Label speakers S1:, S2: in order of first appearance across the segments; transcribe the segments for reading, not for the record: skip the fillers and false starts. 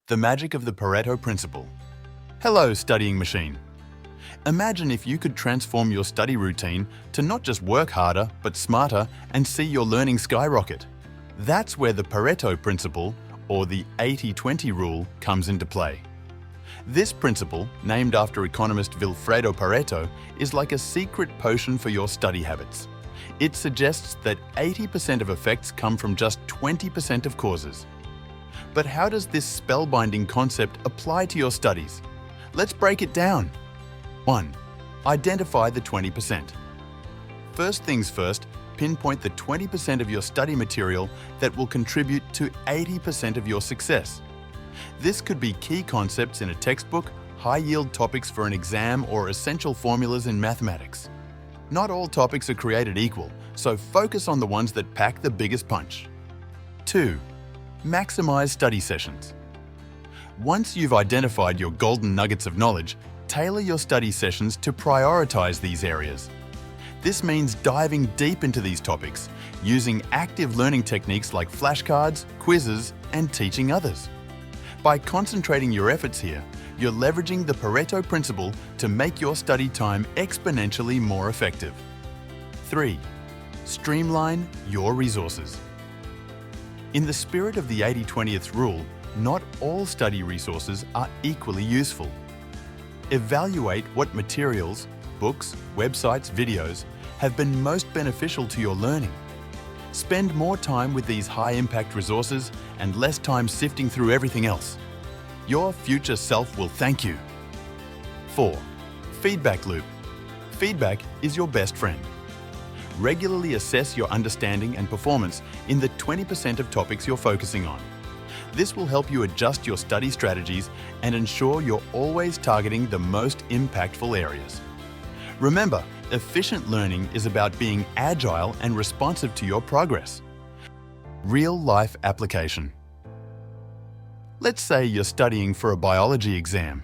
S1: The magic of the Pareto Principle. Hello, studying machine. Imagine if you could transform your study routine to not just work harder, but smarter and see your learning skyrocket. That's where the Pareto Principle, or the 80-20 rule, comes into play. This principle, named after economist Vilfredo Pareto, is like a secret potion for your study habits. It suggests that 80% of effects come from just 20% of causes. But how does this spellbinding concept apply to your studies? Let's break it down. 1. Identify the 20%. First things first, pinpoint the 20% of your study material that will contribute to 80% of your success. This could be key concepts in a textbook, high-yield topics for an exam, or essential formulas in mathematics. Not all topics are created equal, so focus on the ones that pack the biggest punch. 2. Maximize study sessions. Once you've identified your golden nuggets of knowledge, tailor your study sessions to prioritize these areas. This means diving deep into these topics, using active learning techniques like flashcards, quizzes, and teaching others. By concentrating your efforts here, you're leveraging the Pareto Principle to make your study time exponentially more effective. 3. Streamline your resources. In the spirit of the 80-20th rule, not all study resources are equally useful. Evaluate what materials, books, websites, videos have been most beneficial to your learning. Spend more time with these high-impact resources and less time sifting through everything else. Your future self will thank you. 4. Feedback loop. Feedback is your best friend. Regularly assess your understanding and performance in the 20% of topics you're focusing on. This will help you adjust your study strategies and ensure you're always targeting the most impactful areas. Remember, efficient learning is about being agile and responsive to your progress. Real-life application. Let's say you're studying for a biology exam.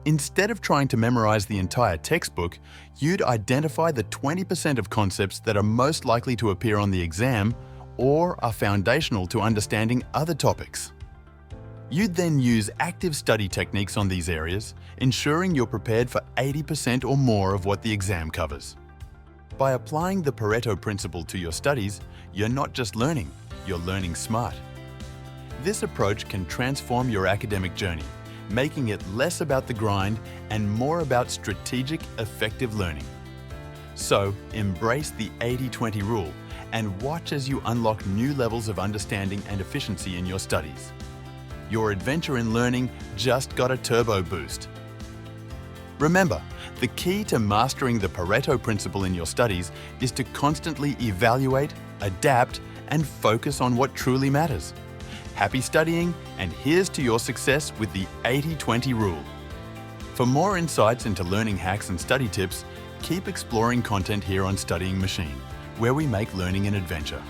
S1: Instead of trying to memorize the entire textbook, you'd identify the 20% of concepts that are most likely to appear on the exam or are foundational to understanding other topics. You'd then use active study techniques on these areas, ensuring you're prepared for 80% or more of what the exam covers. By applying the Pareto Principle to your studies, you're not just learning, you're learning smart. This approach can transform your academic journey, making it less about the grind and more about strategic, effective learning. So, embrace the 80-20 rule and watch as you unlock new levels of understanding and efficiency in your studies. Your adventure in learning just got a turbo boost. Remember, the key to mastering the Pareto Principle in your studies is to constantly evaluate, adapt, and focus on what truly matters. Happy studying, and here's to your success with the 80-20 rule. For more insights into learning hacks and study tips, keep exploring content here on Studying Machine, where we make learning an adventure.